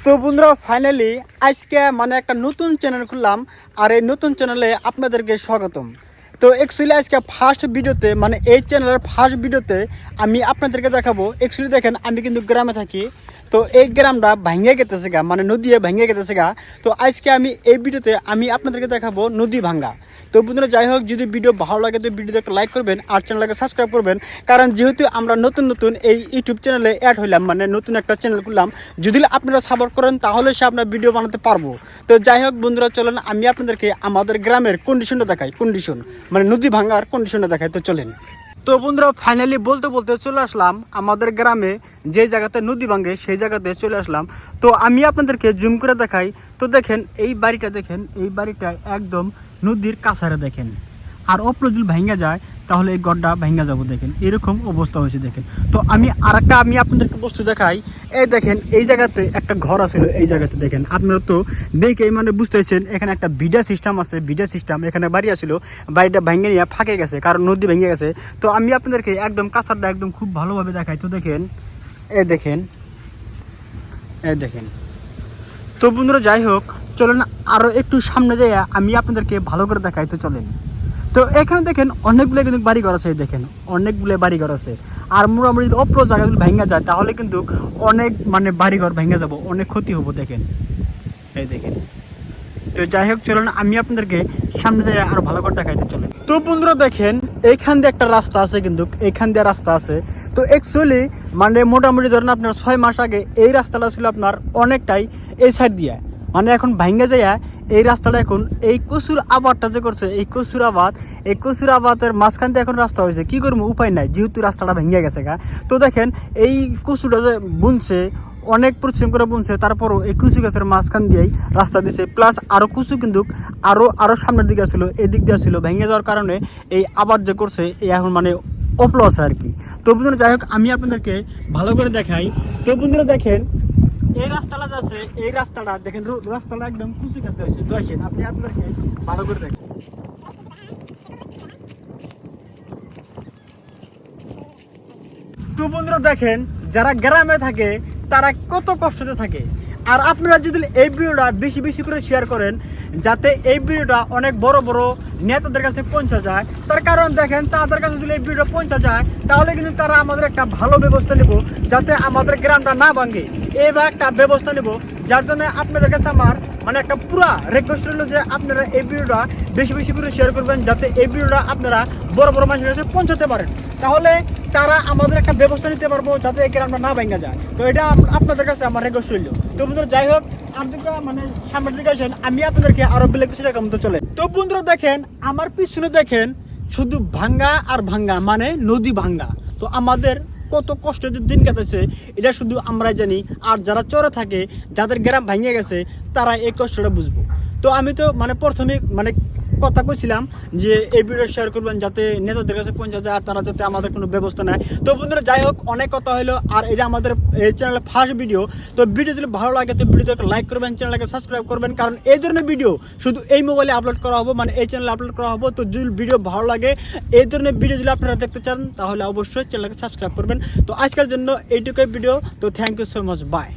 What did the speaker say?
তো বন্ধুরা ফাইনালি আজকে একটা নতুন চ্যানেল খুললাম আর এই নতুন চ্যানেলে আপনাদেরকে স্বাগতম। তো অ্যাকচুয়ালি আজকে ফার্স্ট ভিডিওতে এই চ্যানেলের ফার্স্ট ভিডিওতে আমি আপনাদেরকে দেখাবো। অ্যাকচুয়ালি দেখেন আমি কিন্তু গ্রামে থাকি, তো এই গ্রামটা ভাঙিয়ে গেতেছে গা, নদী ভেঙে গেতেছে গা। তো আজকে আমি এই ভিডিওতে আপনাদেরকে দেখাবো নদী ভাঙ্গা। তো বন্ধুরা যাই হোক, যদি ভিডিও ভালো লাগে তো ভিডিওতে একটা লাইক করবেন আর চ্যানেলটাকে সাবস্ক্রাইব করবেন, কারণ যেহেতু আমরা নতুন এই ইউটিউব চ্যানেলে অ্যাড হইলাম, নতুন একটা চ্যানেল করলাম, যদি আপনারা সাপোর্ট করেন তাহলে সে আপনার ভিডিও বানাতে পারবো। তো যাই হোক বন্ধুরা, চলেন আমি আপনাদেরকে আমাদের গ্রামের কন্ডিশনটা দেখাই, নদী ভাঙ্গার কন্ডিশনটা দেখাই। তো চলেন। তো বন্ধুরা ফাইনালি বলতে চলে আসলাম আমাদের গ্রামে, যে জায়গাতে নদী ভাঙে সেই জায়গাতে চলে আসলাম। তো আমি আপনাদেরকে জুম করে দেখাই। তো দেখেন এই বাড়িটা, দেখেন এই বাড়িটা একদম নদীর কাছারে, দেখেন আর অপর যদি ভাঙ্গা যায় তাহলে এই গড়টা ভাঙ্গা যাবো, দেখেন এরকম অবস্থা হয়েছে দেখেন। তো আমি আপনাদেরকে বস্তু দেখাই। এই দেখেন এই জায়গাতে একটা ঘর আছিল, এই জায়গাতে দেখেন আপনারা তো দেখে বুঝতেছেন এখানে একটা ভিডিও সিস্টেম আছে, এখানে বাড়ি আছিল, বাড়িটা ভেঙে নিয়ে ফাঁকে গেছে কারণ নদী ভেঙে গেছে। তো আমি আপনাদেরকে একদম কাছারটা একদম খুব ভালোভাবে দেখাই। তো দেখেন এই দেখেন তো বন্ধুরা যাই হোক, চলেন আরো একটু সামনে যাই আমি আপনাদেরকে ভালো করে দেখাই। তো চলেন। তো এখানে দেখেন অনেকগুলো কিন্তু বাড়িঘর আছে, দেখেন অনেকগুলো বাড়িঘর আছে। আর মোটামুটি যদি অপর জায়গা যদি ভেঙে যায় তাহলে কিন্তু অনেক বাড়িঘর ভেঙে যাবো, অনেক ক্ষতি হবো, দেখেন এই দেখেন। তো যাই হোক চলেন আমি আপনাদেরকে সামনে দিয়ে আরো ভালো করে দেখাইতে চলেন। তো বন্ধুরা দেখেন এইখান দিয়ে একটা রাস্তা আছে, কিন্তু এইখান দিয়ে রাস্তা আছে। তো অ্যাকচুয়ালি মোটামুটি ধরেন আপনার 6 মাস আগে এই রাস্তাটা ছিল আপনার অনেকটাই এই সাইড দিয়ে, এখন ভাঙ্গা যায় এই রাস্তাটা। এখন এই কচুর আবাদটা যে করছে, এই কচুর আবাদের মাঝখান দিয়ে এখন রাস্তা হয়েছে, কি করবো উপায় নাই যেহেতু রাস্তাটা ভেঙে গেছে গা। তো দেখেন এই কচুটা যে বুনছে, অনেক পরিশ্রম করে বুনছে, তারপরও এই কুচু গাছের মাঝখান দিয়েই রাস্তা দিছে। প্লাস আরও কুচু কিন্তু আরও সামনের দিকে আসছিল, এই দিক দিয়ে আসছিল, ভেঙে যাওয়ার কারণে এই আবাদ যে করছে এই এখন অপলো আছে আর কি। তো বন্ধুরা যাই হোক আমি আপনাদেরকে ভালো করে দেখাই। তো বন্ধুরা দেখেন এই রাস্তাটা আছে, এই রাস্তাটা দেখেন, রাস্তাটা একদম কুচু কাটতে হয়েছে। তো আসেন আপনি আপনাদেরকে ভালো করে দেখেন। তো বন্ধুরা দেখেন যারা গ্রামে থাকে তারা কত কষ্টতে থাকে। আর আপনারা যদি এই ভিডিওটা বেশি করে শেয়ার করেন, যাতে এই ভিডিওটা অনেক বড় নেতাদের কাছে পৌঁছা যায়। তার কারণ দেখেন তাদের কাছে যদি এই ভিডিওটা পৌঁছা যায় তাহলে কিন্তু তারা আমাদের একটা ভালো ব্যবস্থা নেব, যাতে আমাদের গ্রামটা না ভাঙে, এইভাবে একটা ব্যবস্থা নেব। যার জন্য আপনাদের কাছে আমার একটা পুরা রিকোয়েস্ট রইল যে আপনারা এই ভিডিওটা বেশি করে শেয়ার করবেন, যাতে এই ভিডিওটা আপনারা বড় মানুষের কাছে পৌঁছাতে পারেন। তাহলে তারা আমাদের একটা ব্যবস্থা নিতে পারবো যাতে এই গ্রামটা না ভেঙে যায়। তো এটা আপনাদের কাছে আমার রিকোয়েস্ট রইল। তো বন্ধুরা যাই হোক আপনাদের সামনের দিকে আসেন, আমি আপনাদেরকে আরো বেলে কিছু টাকা মতো চলে। তো বন্ধুরা দেখেন আমার পিছনে দেখেন শুধু ভাঙ্গা আর ভাঙ্গা, নদী ভাঙ্গা। তো আমাদের কত কষ্টের দিন কাটাচ্ছে এটা শুধু আমরাই জানি, আর যারা চরে থাকে, যাদের গ্রাম ভেঙে গেছে, তারা এই কষ্টটা বুঝবো। তো আমি তো প্রথমে কথা কইছিলাম যে এই ভিডিও শেয়ার করবেন যাতে নেতাদের কাছে পৌঁছা যায়, আর তারা যাতে আমাদের কোনো ব্যবস্থা নেয়। তো বন্ধুরা যাই হোক অনেক কথা হলো, আর এটা আমাদের এই চ্যানেলের ফার্স্ট ভিডিও। তো ভিডিও যদি ভালো লাগে তো ভিডিওতে একটা লাইক করবেন, চ্যানেলকে সাবস্ক্রাইব করবেন, কারণ এই ধরনের ভিডিও শুধু এই মোবাইলে আপলোড করা হবে, এই চ্যানেলে আপলোড করা হবে। তো যদি ভিডিও ভালো লাগে, এই ধরনের ভিডিও যদি আপনারা দেখতে চান তাহলে অবশ্যই চ্যানেলকে সাবস্ক্রাইব করবেন। তো আজকের জন্য এইটুকুই ভিডিও। তো thank you so much, by.